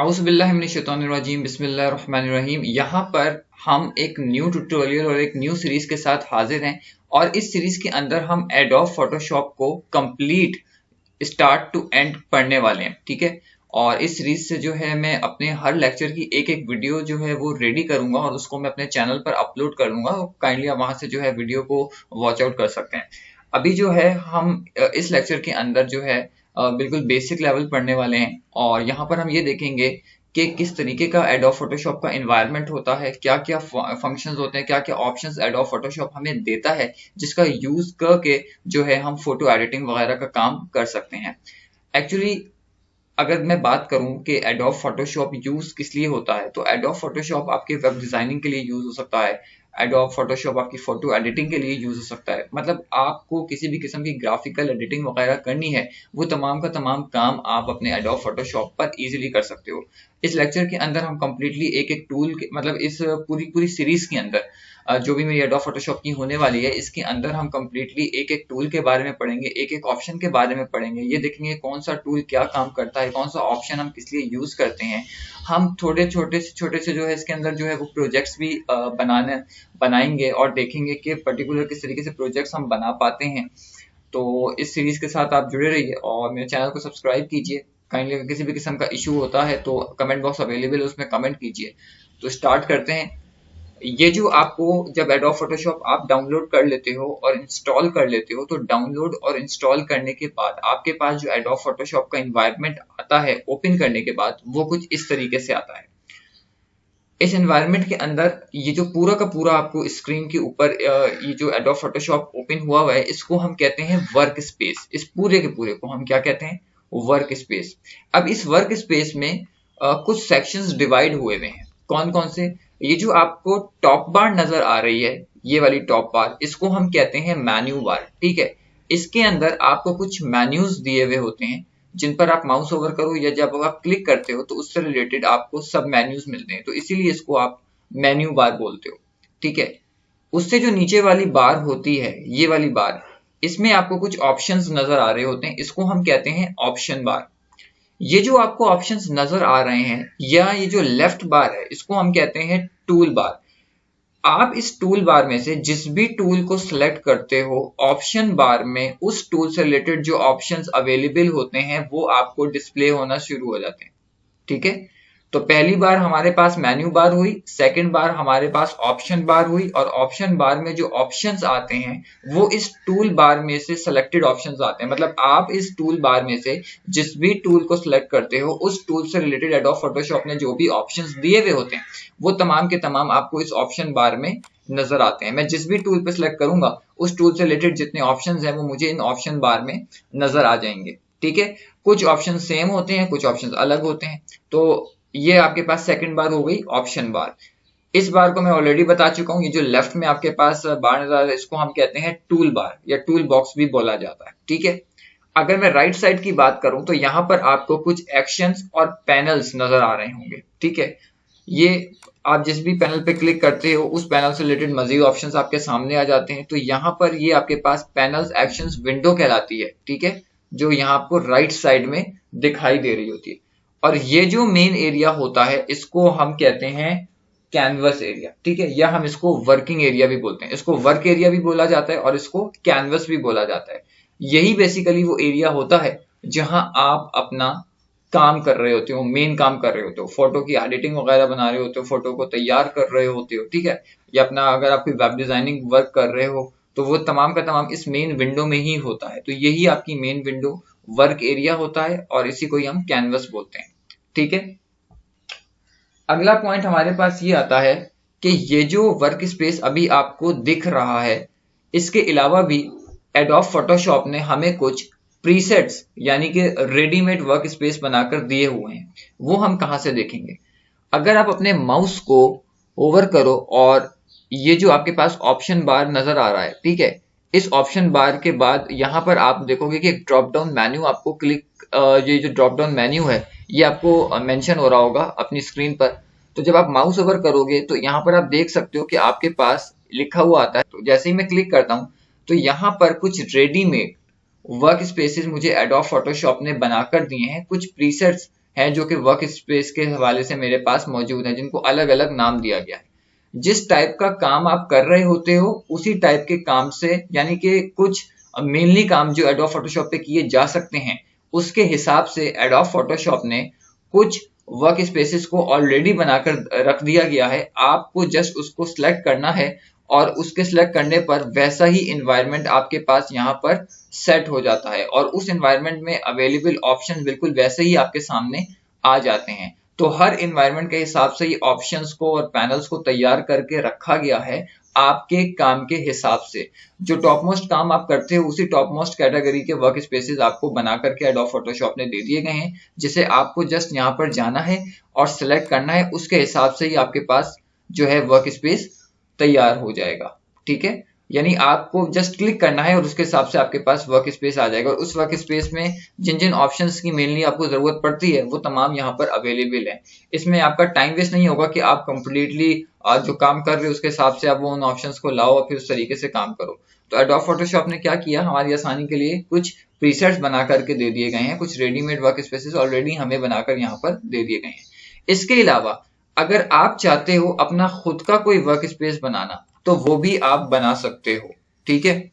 औज़ुबिल्लाहिमिनश्शैतानिर्रजीम बिस्मिल्लाहिर्रहमानिर्रहीम। यहाँ पर हम एक न्यू ट्यूटोरियल और एक न्यू सीरीज के साथ हाजिर हैं और इस सीरीज के अंदर हम एडोब फोटोशॉप को कंप्लीट स्टार्ट टू एंड पढ़ने वाले हैं। ठीक है, और इस सीरीज से जो है मैं अपने हर लेक्चर की एक एक वीडियो जो है वो रेडी करूंगा और उसको मैं अपने चैनल पर अपलोड कर लूंगा। काइंडली आप वहां से जो है वीडियो को वॉच आउट कर सकते हैं। अभी जो है हम इस लेक्चर के अंदर जो है बिल्कुल बेसिक लेवल पढ़ने वाले हैं और यहाँ पर हम ये देखेंगे कि किस तरीके का एडोब फोटोशॉप का एनवायरनमेंट होता है, क्या क्या फंक्शंस होते हैं, क्या क्या ऑप्शंस एडोब फोटोशॉप हमें देता है जिसका यूज करके जो है हम फोटो एडिटिंग वगैरह का काम कर सकते हैं। एक्चुअली अगर मैं बात करूं कि एडोब फोटोशॉप यूज किस लिए होता है, तो एडोब फोटोशॉप आपके वेब डिजाइनिंग के लिए यूज हो सकता है, एडोब फोटोशॉप आपकी फोटो एडिटिंग के लिए यूज हो सकता है। मतलब आपको किसी भी किस्म की ग्राफिकल एडिटिंग वगैरह करनी है, वो तमाम का तमाम काम आप अपने एडोब फोटोशॉप पर इजीली कर सकते हो। इस लेक्चर के अंदर हम कंप्लीटली एक एक टूल मतलब इस पूरी पूरी सीरीज के अंदर जो भी मेरी एडोब फोटोशॉप की होने वाली है, इसके अंदर हम कंप्लीटली एक एक टूल के बारे में पढ़ेंगे, एक एक ऑप्शन के बारे में पढ़ेंगे। ये देखेंगे कौन सा टूल क्या काम करता है, कौन सा ऑप्शन हम किस लिए यूज करते हैं। हम छोटे से जो है इसके अंदर जो है वो प्रोजेक्ट्स भी बनाएंगे और देखेंगे कि पर्टिकुलर किस तरीके से प्रोजेक्ट्स हम बना पाते हैं। तो इस सीरीज के साथ आप जुड़े रहिए और मेरे चैनल को सब्सक्राइब कीजिए। काइंडली अगर किसी भी किस्म का इशू होता है तो कमेंट बॉक्स अवेलेबल है, उसमें कमेंट कीजिए। तो स्टार्ट करते हैं। ये जो आपको जब एडोब फोटोशॉप आप डाउनलोड कर लेते हो और इंस्टॉल कर लेते हो, तो डाउनलोड और इंस्टॉल करने के बाद आपके पास जो एडोब फोटोशॉप का एनवायरनमेंट आता है ओपन करने के बाद, वो कुछ इस तरीके से आता है। इस एनवायरनमेंट के अंदर ये जो पूरा का पूरा आपको स्क्रीन के ऊपर ये जो एडोब फोटोशॉप ओपन हुआ है, इसको हम कहते हैं वर्क स्पेस। इस पूरे के पूरे को हम क्या कहते हैं? Work space. अब इस वर्क स्पेस में कुछ सेक्शंस डिवाइड हुए हैं। कौन कौन से? ये जो आपको टॉप बार नजर आ रही है, ये वाली टॉप बार, इसको हम कहते हैं मेन्यू बार। ठीक है, इसके अंदर आपको कुछ मेन्यूज दिए हुए होते हैं जिन पर आप माउस ओवर करो या जब आप क्लिक करते हो तो उससे रिलेटेड आपको सब मेन्यूज मिलते हैं, तो इसीलिए इसको आप मेन्यू बार बोलते हो। ठीक है, उससे जो नीचे वाली बार होती है, ये वाली बार, इसमें आपको कुछ ऑप्शंस नजर आ रहे होते हैं, इसको हम कहते हैं ऑप्शन बार। ये जो आपको ऑप्शंस नजर आ रहे हैं या ये जो लेफ्ट बार है, इसको हम कहते हैं टूल बार। आप इस टूल बार में से जिस भी टूल को सिलेक्ट करते हो, ऑप्शन बार में उस टूल से रिलेटेड जो ऑप्शंस अवेलेबल होते हैं वो आपको डिस्प्ले होना शुरू हो जाते हैं। ठीक है, तो पहली बार हमारे पास मेन्यू बार हुई, सेकंड बार हमारे पास ऑप्शन बार हुई, और ऑप्शन बार में जो ऑप्शंस आते हैं वो इस टूल बार में से सिलेक्टेड ऑप्शंस आते हैं। मतलब आप इस टूल बार में से जिस भी टूल को सिलेक्ट करते हो, उस टूल से रिलेटेड एडोब फोटोशॉप ने जो भी ऑप्शंस दिए हुए होते हैं वो तमाम के तमाम आपको इस ऑप्शन बार में नजर आते हैं। मैं जिस भी टूल पे सिलेक्ट करूंगा, उस टूल से रिलेटेड जितने ऑप्शंस हैं वो मुझे इन ऑप्शन बार में नजर आ जाएंगे। ठीक है, कुछ ऑप्शन सेम होते हैं, कुछ ऑप्शंस अलग होते हैं। तो ये आपके पास सेकंड बार हो गई, ऑप्शन बार। इस बार को मैं ऑलरेडी बता चुका हूं, ये जो लेफ्ट में आपके पास बार नजर आ रहा है, इसको हम कहते हैं टूल बार या टूल बॉक्स भी बोला जाता है। ठीक है, अगर मैं राइट साइड की बात करूं तो यहां पर आपको कुछ एक्शंस और पैनल्स नजर आ रहे होंगे। ठीक है, ये आप जिस भी पैनल पे क्लिक करते हो उस पैनल से रिलेटेड मजीद ऑप्शंस आपके सामने आ जाते हैं। तो यहाँ पर ये आपके पास पैनल्स एक्शंस विंडो कहलाती है। ठीक है, जो यहाँ आपको राइट साइड में दिखाई दे रही होती है। और ये जो मेन एरिया होता है इसको हम कहते हैं कैनवस एरिया। ठीक है, या हम इसको वर्किंग एरिया भी बोलते हैं। इसको वर्क एरिया भी बोला जाता है और इसको कैनवस भी बोला जाता है। यही बेसिकली वो एरिया होता है जहां आप अपना काम कर रहे होते हो, मेन काम कर रहे होते हो, फोटो की एडिटिंग वगैरह बना रहे होते हो, फोटो को तैयार कर रहे होते हो। ठीक है, या अपना अगर आप कोई वेब डिजाइनिंग वर्क कर रहे हो तो वो तमाम का तमाम इस मेन विंडो में ही होता है। तो यही आपकी मेन विंडो वर्क एरिया होता है और इसी को ही हम कैनवस बोलते हैं। ठीक है, अगला पॉइंट हमारे पास ये आता है कि ये जो वर्क स्पेस अभी आपको दिख रहा है, इसके अलावा भी एडोब फोटोशॉप ने हमें कुछ प्रीसेट्स यानी कि रेडीमेड वर्क स्पेस बनाकर दिए हुए हैं। वो हम कहां से देखेंगे? अगर आप अपने माउस को ओवर करो और ये जो आपके पास ऑप्शन बार नजर आ रहा है, ठीक है, इस ऑप्शन बार के बाद यहां पर आप देखोगे कि एक ड्रॉप डाउन मेन्यू आपको ये जो ड्रॉप डाउन मेन्यू है ये आपको मेंशन हो रहा होगा अपनी स्क्रीन पर। तो जब आप माउस ओवर करोगे तो यहाँ पर आप देख सकते हो कि आपके पास लिखा हुआ आता है। तो जैसे ही मैं क्लिक करता हूँ तो यहाँ पर कुछ रेडीमेड वर्क स्पेसेस मुझे एडोब फोटोशॉप ने बनाकर दिए हैं, कुछ प्रीसेट्स हैं जो कि वर्क स्पेस के हवाले से मेरे पास मौजूद हैं, जिनको अलग अलग नाम दिया गया है। जिस टाइप का काम आप कर रहे होते हो उसी टाइप के काम से, यानी कि कुछ मेनली काम जो एडोब फोटोशॉप पे किए जा सकते हैं, उसके हिसाब से एडोब फोटोशॉप ने कुछ वर्क स्पेसेस को ऑलरेडी बनाकर रख दिया गया है। आपको जस्ट उसको सिलेक्ट करना है और उसके सिलेक्ट करने पर वैसा ही इन्वायरमेंट आपके पास यहाँ पर सेट हो जाता है और उस इन्वायरमेंट में अवेलेबल ऑप्शन बिल्कुल वैसे ही आपके सामने आ जाते हैं। तो हर इन्वायरमेंट के हिसाब से ये ऑप्शंस को और पैनल्स को तैयार करके रखा गया है आपके काम के हिसाब से। जो टॉप मोस्ट काम आप करते हो उसी टॉप मोस्ट कैटेगरी के वर्क स्पेसेस आपको बना करके एडोब फोटोशॉप ने दे दिए गए हैं, जिसे आपको जस्ट यहाँ पर जाना है और सिलेक्ट करना है। उसके हिसाब से ही आपके पास जो है वर्क स्पेस तैयार हो जाएगा। ठीक है, यानी आपको जस्ट क्लिक करना है और उसके हिसाब से आपके पास वर्क स्पेस आ जाएगा और उस वर्क स्पेस में जिन जिन ऑप्शंस की मेनली आपको जरूरत पड़ती है वो तमाम यहाँ पर अवेलेबल है। इसमें आपका टाइम वेस्ट नहीं होगा कि आप कंप्लीटली जो काम कर रहे हो उसके हिसाब से आप वो उन ऑप्शंस को लाओ और फिर उस तरीके से काम करो। तो एडोब फोटोशॉप ने क्या किया, हमारी आसानी के लिए कुछ प्रीसेट्स बना करके दे दिए गए हैं, कुछ रेडीमेड वर्क स्पेसेस ऑलरेडी हमें बनाकर यहाँ पर दे दिए गए हैं। इसके अलावा अगर आप चाहते हो अपना खुद का कोई वर्क स्पेस बनाना तो वो भी आप बना सकते हो। ठीक है,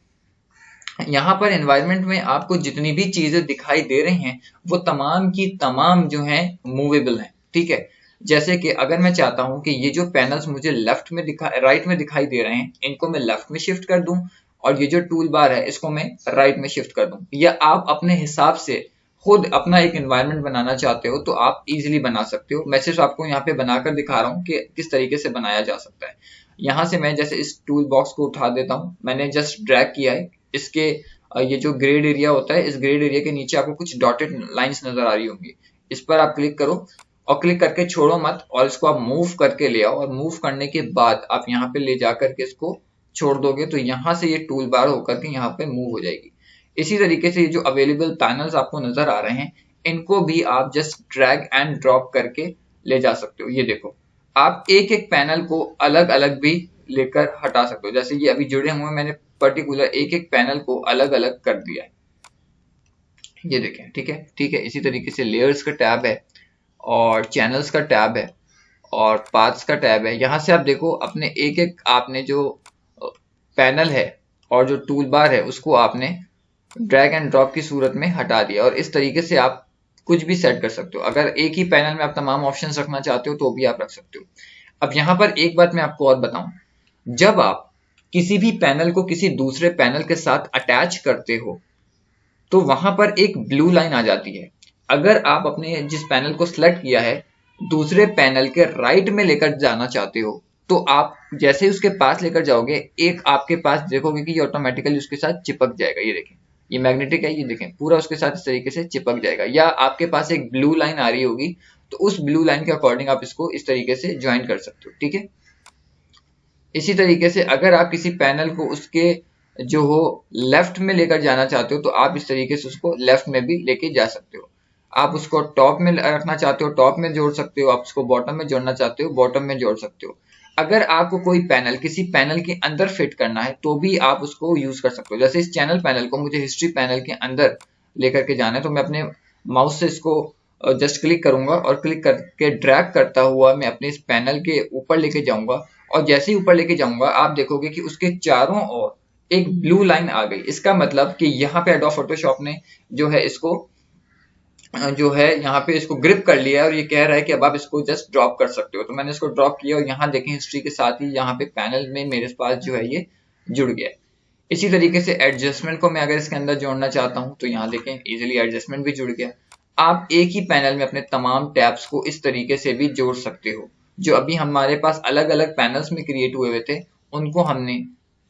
यहाँ पर एनवायरनमेंट में आपको जितनी भी चीजें दिखाई दे रही हैं वो तमाम की तमाम जो हैं मूवेबल हैं। ठीक है, जैसे कि अगर मैं चाहता हूं कि ये जो पैनल्स मुझे राइट में दिखाई दे रहे हैं इनको मैं लेफ्ट में शिफ्ट कर दूं और ये जो टूल बार है इसको मैं राइट में शिफ्ट कर दूं, या आप अपने हिसाब से खुद अपना एक एनवायरनमेंट बनाना चाहते हो तो आप इजीली बना सकते हो। मैं सिर्फ आपको यहाँ पे बनाकर दिखा रहा हूँ कि किस तरीके से बनाया जा सकता है। यहाँ से मैं जैसे इस टूल बॉक्स को उठा देता हूँ, मैंने जस्ट ड्रैग किया है। इसके ये जो ग्रेड एरिया होता है, इस ग्रेड एरिया के नीचे आपको कुछ डॉटेड लाइंस नजर आ रही होंगी, इस पर आप क्लिक करो और क्लिक करके छोड़ो मत और इसको आप मूव करके ले आओ और मूव करने के बाद आप यहाँ पे ले जाकर के इसको छोड़ दोगे तो यहाँ से ये टूल बार होकर के यहाँ पे मूव हो जाएगी। इसी तरीके से ये जो अवेलेबल पैनल्स आपको नजर आ रहे हैं इनको भी आप जस्ट ड्रैग एंड ड्रॉप करके ले जा सकते हो। ये देखो, आप एक एक पैनल को अलग अलग भी लेकर हटा सकते हो। जैसे ये अभी जुड़े हुए मैंने पर्टिकुलर एक एक पैनल को अलग अलग कर दिया है, ये देखें। ठीक है, ठीक है। इसी तरीके से लेयर्स का टैब है और चैनल्स का टैब है और पाथ्स का टैब है। यहाँ से आप देखो अपने एक एक आपने जो पैनल है और जो टूल बार है उसको आपने ड्रैग एंड ड्रॉप की सूरत में हटा दिया और इस तरीके से आप कुछ भी सेट कर सकते हो। अगर एक ही पैनल में आप तमाम ऑप्शंस रखना चाहते हो तो भी आप रख सकते हो। अब यहाँ पर एक बात मैं आपको और बताऊं, जब आप किसी भी पैनल को किसी दूसरे पैनल के साथ अटैच करते हो तो वहां पर एक ब्लू लाइन आ जाती है। अगर आप अपने जिस पैनल को सिलेक्ट किया है दूसरे पैनल के राइट में लेकर जाना चाहते हो तो आप जैसे ही उसके पास लेकर जाओगे एक आपके पास देखोगे कि ये ऑटोमेटिकली उसके साथ चिपक जाएगा। ये देखें, ये मैग्नेटिक है, ये देखें पूरा उसके साथ इस तरीके से चिपक जाएगा। या आपके पास एक ब्लू लाइन आ रही होगी तो उस ब्लू लाइन के अकॉर्डिंग आप इसको इस तरीके से ज्वाइन कर सकते हो। ठीक है, इसी तरीके से अगर आप किसी पैनल को उसके जो हो लेफ्ट में लेकर जाना चाहते हो तो आप इस तरीके से उसको लेफ्ट में भी लेके जा सकते हो। आप उसको टॉप में रखना चाहते हो टॉप में जोड़ सकते हो, आप उसको बॉटम में जोड़ना चाहते हो बॉटम में जोड़ सकते हो। अगर आपको कोई पैनल किसी पैनल के अंदर फिट करना है तो भी आप उसको यूज कर सकते हो। जैसे इस चैनल पैनल को मुझे हिस्ट्री पैनल के अंदर लेकर के जाना है तो मैं अपने माउस से इसको जस्ट क्लिक करूंगा और क्लिक करके ड्रैग करता हुआ मैं अपने इस पैनल के ऊपर लेके जाऊंगा और जैसे ही ऊपर लेके जाऊंगा आप देखोगे कि उसके चारों ओर एक ब्लू लाइन आ गई। इसका मतलब कि यहाँ पे एडोब फोटोशॉप ने जो है इसको जो है यहाँ पे इसको ग्रिप कर लिया है और ये कह रहा है कि अब आप इसको जस्ट ड्रॉप कर सकते हो। तो मैंने इसको ड्रॉप किया और यहाँ देखें हिस्ट्री के साथ ही यहाँ पे पैनल में मेरे पास जो है ये जुड़ गया है। इसी तरीके से एडजस्टमेंट को मैं अगर इसके अंदर जोड़ना चाहता हूँ तो यहाँ देखें इजिली एडजस्टमेंट भी जुड़ गया। आप एक ही पैनल में अपने तमाम टैब्स को इस तरीके से भी जोड़ सकते हो। जो अभी हमारे पास अलग अलग पैनल्स में क्रिएट हुए हुए थे उनको हमने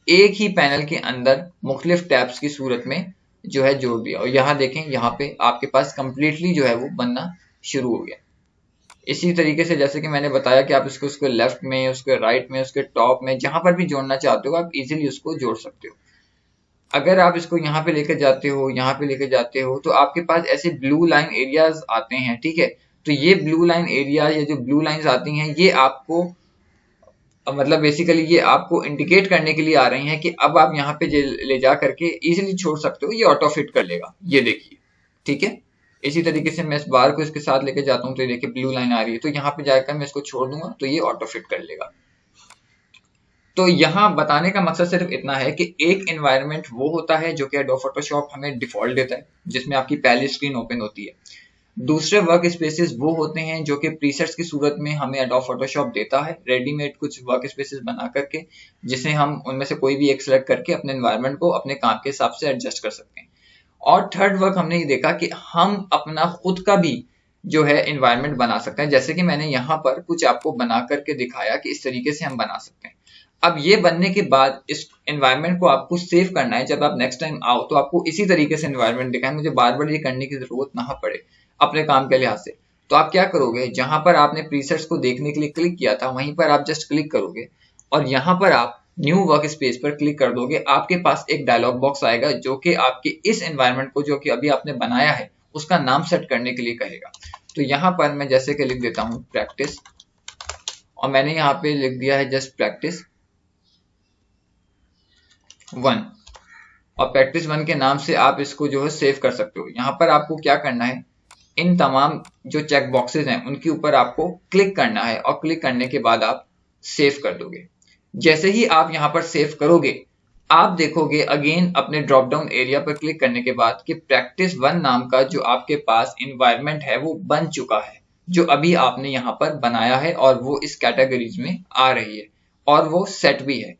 एक ही पैनल के अंदर मुख्तलिफ टैब्स की सूरत में जो है जोड़ दिया और यहाँ देखें यहाँ पे आपके पास कंप्लीटली जो है वो बनना शुरू हो गया। इसी तरीके से जैसे कि मैंने बताया कि आप इसको उसके लेफ्ट में उसके राइट में उसके टॉप में जहां पर भी जोड़ना चाहते हो आप इजीली उसको जोड़ सकते हो। अगर आप इसको यहाँ पे लेकर जाते हो यहाँ पे लेकर जाते हो तो आपके पास ऐसे ब्लू लाइन एरियाज आते हैं। ठीक है, तो ये ब्लू लाइन एरिया या जो ब्लू लाइंस आती हैं ये आपको मतलब बेसिकली ये आपको इंडिकेट करने के लिए आ रही हैं कि अब आप यहाँ पे ले जा करके इजीली छोड़ सकते हो, ये ऑटो फिट कर लेगा। ये देखिए, ठीक है। इसी तरीके से मैं इस बार को इसके साथ लेके जाता हूँ तो ये देखिए ब्लू लाइन आ रही है, तो यहाँ पे जाकर मैं इसको छोड़ दूंगा तो ये ऑटो फिट कर लेगा। तो यहाँ बताने का मकसद सिर्फ इतना है कि एक एनवायरनमेंट वो होता है जो कि एडोब फोटोशॉप हमें डिफॉल्ट देता है, जिसमें आपकी पहली स्क्रीन ओपन होती है। दूसरे वर्क स्पेसेस वो होते हैं जो कि प्रीसेट्स की सूरत में हमें एडोब फोटोशॉप देता है, रेडीमेड कुछ वर्क स्पेसेस बना करके, जिसे हम उनमें से कोई भी एक सेलेक्ट करके अपने एनवायरनमेंट को अपने काम के हिसाब से एडजस्ट कर सकते हैं। और थर्ड वर्क हमने ये देखा कि हम अपना खुद का भी जो है एनवायरनमेंट बना सकते हैं, जैसे कि मैंने यहाँ पर कुछ आपको बना करके दिखाया कि इस तरीके से हम बना सकते हैं। अब ये बनने के बाद इस एनवायरनमेंट को आपको सेव करना है। जब आप नेक्स्ट टाइम आओ तो आपको इसी तरीके से एनवायरनमेंट दिखाए, मुझे बार बार ये करने की जरूरत ना पड़े अपने काम के लिहाज से। तो आप क्या करोगे, जहां पर आपने प्रीसेट्स को देखने के लिए क्लिक किया था वहीं पर आप जस्ट क्लिक करोगे और यहाँ पर आप न्यू वर्क स्पेस पर क्लिक कर दोगे। आपके पास एक डायलॉग बॉक्स आएगा जो कि आपके इस एनवायरनमेंट को जो कि अभी आपने बनाया है उसका नाम सेट करने के लिए कहेगा। तो यहाँ पर मैं जैसे कि लिख देता हूँ प्रैक्टिस, और मैंने यहाँ पे लिख दिया है जस्ट प्रैक्टिस 1, और प्रैक्टिस 1 के नाम से आप इसको जो है सेव कर सकते हो। यहाँ पर आपको क्या करना है, इन तमाम जो चेक बॉक्सेस हैं उनके ऊपर आपको क्लिक करना है और क्लिक करने के बाद आप सेव कर दोगे। जैसे ही आप यहाँ पर सेव करोगे आप देखोगे अगेन अपने ड्रॉप डाउन एरिया पर क्लिक करने के बाद कि प्रैक्टिस 1 नाम का जो आपके पास इन्वायरमेंट है वो बन चुका है, जो अभी आपने यहाँ पर बनाया है और वो इस कैटेगरीज में आ रही है और वो सेट भी है।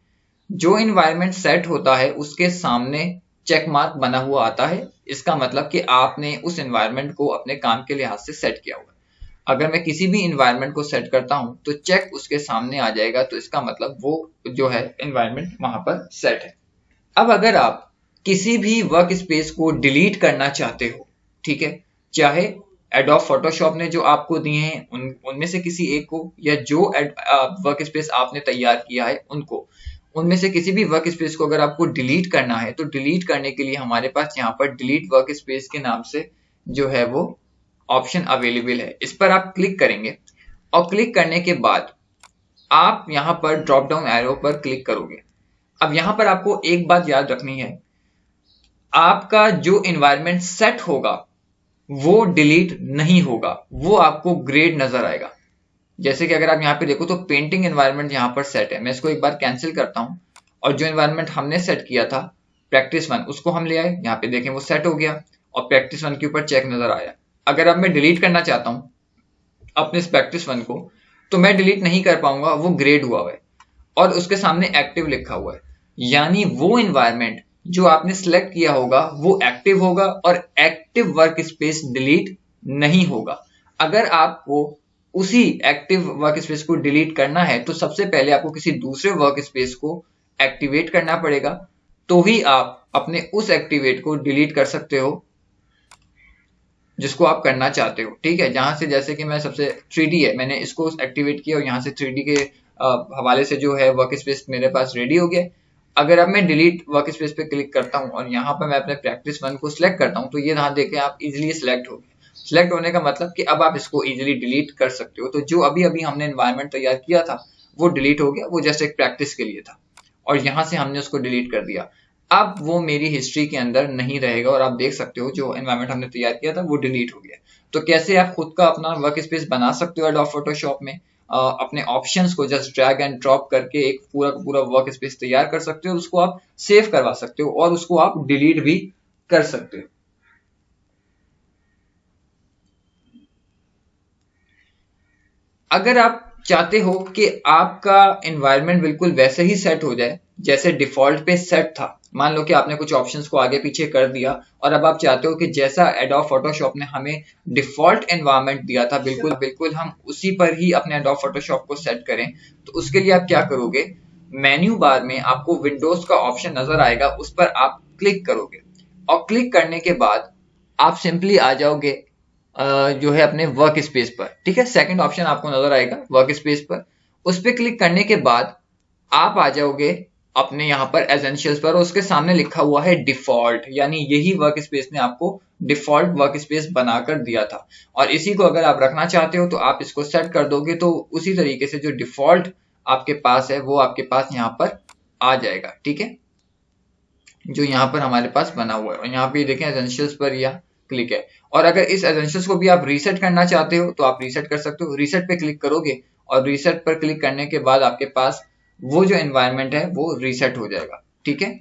जो इन्वायरमेंट सेट होता है उसके सामने चेक मार्क बना हुआ आता है, इसका मतलब कि आपने उस एनवायरनमेंट को अपने काम के लिहाज से सेट किया हुआ है। अगर मैं किसी भी एनवायरनमेंट को सेट करता हूं तो चेक उसके सामने आ जाएगा, तो इसका मतलब वो जो है एनवायरनमेंट वहां पर सेट है। अब अगर आप किसी भी वर्क स्पेस को डिलीट करना चाहते हो, ठीक है, चाहे एडोब फोटोशॉप ने जो आपको दिए हैं उनमें से किसी एक को, या जो वर्क स्पेस आपने तैयार किया है उनको, उनमें से किसी भी वर्क स्पेस को अगर आपको डिलीट करना है तो डिलीट करने के लिए हमारे पास यहाँ पर डिलीट वर्क स्पेस के नाम से जो है वो ऑप्शन अवेलेबल है। इस पर आप क्लिक करेंगे और क्लिक करने के बाद आप यहाँ पर ड्रॉप डाउन एरो पर क्लिक करोगे। अब यहाँ पर आपको एक बात याद रखनी है, आपका जो एनवायरनमेंट सेट होगा वो डिलीट नहीं होगा, वो आपको ग्रेड नजर आएगा। जैसे कि अगर आप यहाँ पे देखो तो पेंटिंग एनवायरनमेंट यहाँ पर सेट है। मैं इसको एक बार कैंसिल करता हूँ और जो एनवायरनमेंट हमने सेट किया था प्रैक्टिस 1 उसको हम ले आए, यहाँ पे देखें वो सेट हो गया और प्रैक्टिस 1 के ऊपर चेक नजर आया। अगर अब मैं डिलीट करना चाहता हूँ अपने इस प्रैक्टिस 1 को तो मैं डिलीट नहीं कर पाऊंगा, वो ग्रेड हुआ है और उसके सामने एक्टिव लिखा हुआ है, यानी वो एनवायरनमेंट जो आपने सिलेक्ट किया होगा वो एक्टिव होगा और एक्टिव वर्क स्पेस डिलीट नहीं होगा। अगर आपको उसी एक्टिव वर्क स्पेस को डिलीट करना है तो सबसे पहले आपको किसी दूसरे वर्क स्पेस को एक्टिवेट करना पड़ेगा, तो ही आप अपने उस एक्टिवेट को डिलीट कर सकते हो जिसको आप करना चाहते हो। ठीक है, जहां से जैसे कि मैं सबसे 3D है, मैंने इसको एक्टिवेट किया और यहाँ से 3D के हवाले से जो है वर्क स्पेस मेरे पास रेडी हो गया। अगर अब मैं डिलीट वर्क स्पेस पे क्लिक करता हूँ और यहाँ पर मैं अपने प्रैक्टिस 1 को सिलेक्ट करता हूँ तो ये यहाँ देखें आप इजिली सिलेक्ट हो गए। सिलेक्ट होने का मतलब कि अब आप इसको इजीली डिलीट कर सकते हो। तो जो अभी अभी हमने एनवायरनमेंट तैयार किया था वो डिलीट हो गया, वो जस्ट एक प्रैक्टिस के लिए था और यहाँ से हमने उसको डिलीट कर दिया। अब वो मेरी हिस्ट्री के अंदर नहीं रहेगा और आप देख सकते हो जो एनवायरनमेंट हमने तैयार किया था वो डिलीट हो गया। तो कैसे आप खुद का अपना वर्क स्पेस बना सकते हो एडोब फोटोशॉप में, अपने ऑप्शंस को जस्ट ड्रैग एंड ड्रॉप करके एक पूरा पूरा वर्क स्पेस तैयार कर सकते हो, उसको आप सेव करवा सकते हो और उसको आप डिलीट भी कर सकते हो। अगर आप चाहते हो कि आपका एनवायरनमेंट बिल्कुल वैसे ही सेट हो जाए जैसे डिफॉल्ट पे सेट था, मान लो कि आपने कुछ ऑप्शंस को आगे पीछे कर दिया और अब आप चाहते हो कि जैसा एडोब फोटोशॉप ने हमें डिफॉल्ट एनवायरनमेंट दिया था बिल्कुल बिल्कुल हम उसी पर ही अपने एडोब फोटोशॉप को सेट करें, तो उसके लिए आप क्या करोगे, मेन्यू बार में आपको विंडोज का ऑप्शन नजर आएगा, उस पर आप क्लिक करोगे और क्लिक करने के बाद आप सिंपली आ जाओगे जो है अपने वर्क स्पेस पर। ठीक है, सेकंड ऑप्शन आपको नजर आएगा वर्क स्पेस पर, उस पर क्लिक करने के बाद आप आ जाओगे अपने यहाँ पर एसेंशियल्स पर और उसके सामने लिखा हुआ है डिफॉल्ट, यानी यही वर्क स्पेस ने आपको डिफॉल्ट वर्क स्पेस बनाकर दिया था और इसी को अगर आप रखना चाहते हो तो आप इसको सेट कर दोगे, तो उसी तरीके से जो डिफॉल्ट आपके पास है वो आपके पास यहाँ पर आ जाएगा। ठीक है, जो यहाँ पर हमारे पास बना हुआ है और यहाँ पे देखें एसेंशियल्स पर या क्लिक है। और अगर इस एसेंशियल्स को भी आप रीसेट करना चाहते हो तो आप रीसेट कर सकते हो। रीसेट पे क्लिक करोगे और रीसेट पर क्लिक करने के बाद आपके पास वो जो एनवायरनमेंट है वो रीसेट हो जाएगा, ठीक है।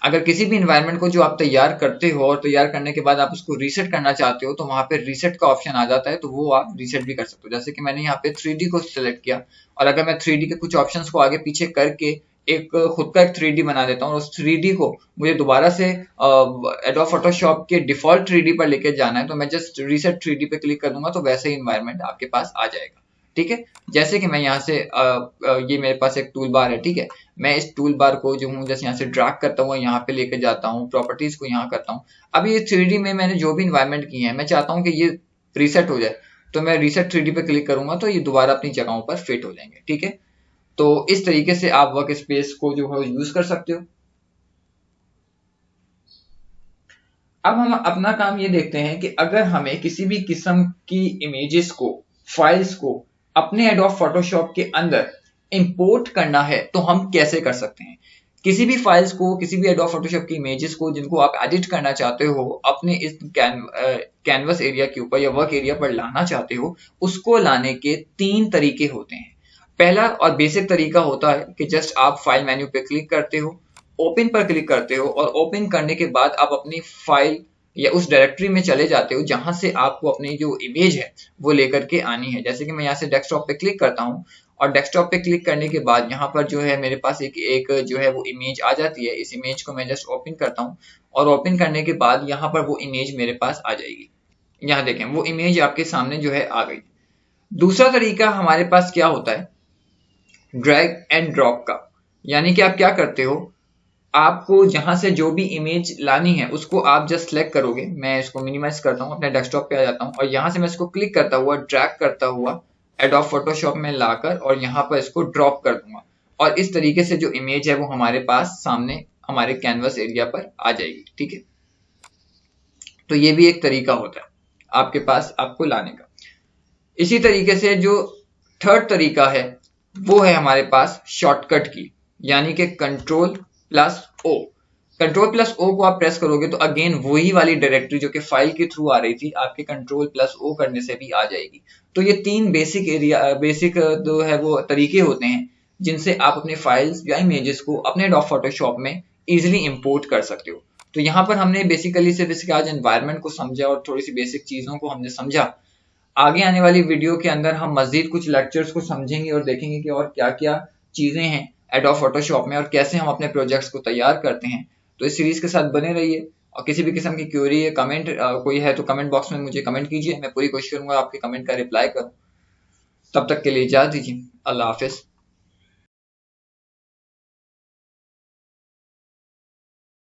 अगर किसी भी इन्वायरमेंट को जो आप तैयार करते हो और तैयार करने के बाद आप उसको रीसेट करना चाहते हो तो वहां पे रीसेट का ऑप्शन आ जाता है, तो वो आप रीसेट भी कर सकते हो। जैसे कि मैंने यहाँ पे 3D को सिलेक्ट किया और अगर मैं 3D के कुछ ऑप्शंस को आगे पीछे करके एक खुद का एक 3D बना देता हूँ और उस 3D को मुझे दोबारा से एडोब फोटोशॉप के डिफॉल्ट 3D पर लेके जाना है तो मैं जस्ट रीसेट 3D पे क्लिक कर दूंगा तो वैसे ही इन्वायरमेंट आपके पास आ जाएगा, ठीक है। जैसे कि मैं यहाँ से ये मेरे पास एक टूल बार है, ठीक है। मैं इस टूल बार को जो हूँ जैसे यहाँ से ड्रैग करता हूँ यहाँ पे लेके जाता हूँ, प्रॉपर्टीज को यहाँ करता हूँ। अब ये 3D में मैंने जो भी इन्वायरमेंट की है मैं चाहता हूँ कि ये रीसेट हो जाए, तो मैं रीसेट 3D पे क्लिक करूंगा तो ये दोबारा अपनी जगहों पर फिट हो जाएंगे, ठीक है। तो इस तरीके से आप वर्क स्पेस को जो है यूज कर सकते हो। अब हम अपना काम ये देखते हैं कि अगर हमें किसी भी किस्म की इमेजेस को, फाइल्स को अपने एडोब फोटोशॉप के अंदर इंपोर्ट करना है तो हम कैसे कर सकते हैं। किसी भी फाइल्स को, किसी भी एडोब फोटोशॉप की इमेजेस को जिनको आप एडिट करना चाहते हो अपने इस कैनवस एरिया के ऊपर या वर्क एरिया पर लाना चाहते हो, उसको लाने के 3 तरीके होते हैं। पहला और बेसिक तरीका होता है कि जस्ट आप फाइल मेन्यू पे क्लिक करते हो, ओपन पर क्लिक करते हो और ओपन करने के बाद आप अपनी फाइल या उस डायरेक्टरी में चले जाते हो जहां से आपको अपनी जो इमेज है वो लेकर के आनी है। जैसे कि मैं यहाँ से डेस्कटॉप पे क्लिक करता हूँ और डेस्कटॉप पे क्लिक करने के बाद यहाँ पर जो है मेरे पास एक जो है वो इमेज आ जाती है। इस इमेज को मैं जस्ट ओपन करता हूँ और ओपन करने के बाद यहाँ पर वो इमेज मेरे पास आ जाएगी। यहाँ देखें वो इमेज आपके सामने जो है आ गई। दूसरा तरीका हमारे पास क्या होता है, ड्रैग एंड ड्रॉप का। यानी कि आप क्या करते हो, आपको जहां से जो भी इमेज लानी है उसको आप जस्ट सेलेक्ट करोगे। मैं इसको मिनिमाइज करता हूँ, अपने डेस्कटॉप पे आ जाता हूँ और यहाँ से मैं इसको क्लिक करता हुआ ड्रैग करता हुआ एडोब फोटोशॉप में लाकर और यहाँ पर इसको ड्रॉप कर दूंगा और इस तरीके से जो इमेज है वो हमारे पास सामने हमारे कैनवस एरिया पर आ जाएगी, ठीक है। तो ये भी एक तरीका होता है आपके पास आपको लाने का। इसी तरीके से जो थर्ड तरीका है वो है हमारे पास शॉर्टकट की, यानी कि control plus O. Control plus O को आप प्रेस करोगे तो अगेन वही वाली डायरेक्टरी जो कि फाइल के थ्रू आ रही थी आपके कंट्रोल प्लस ओ करने से भी आ जाएगी। तो ये 3 बेसिक जो है वो तरीके होते हैं जिनसे आप अपने फाइल्स या इमेजेस को अपने एडोब फोटोशॉप में इजिली इंपोर्ट कर सकते हो। तो यहाँ पर हमने बेसिकली सिर्फ इसके आज एनवायरनमेंट को समझा और थोड़ी सी बेसिक चीजों को हमने समझा। आगे आने वाली वीडियो के अंदर हम मजीद कुछ लेक्चर्स को समझेंगे और देखेंगे कि और क्या क्या चीजें हैं एडोब फोटोशॉप में और कैसे हम अपने प्रोजेक्ट्स को तैयार करते हैं। तो इस सीरीज के साथ बने रहिए और किसी भी किस्म की क्वेरी या कमेंट कोई है तो कमेंट बॉक्स में मुझे कमेंट कीजिए। मैं पूरी कोशिश करूंगा आपके कमेंट का रिप्लाई करूं। तब तक के लिए इजाजत दीजिए। अल्लाह हाफिज।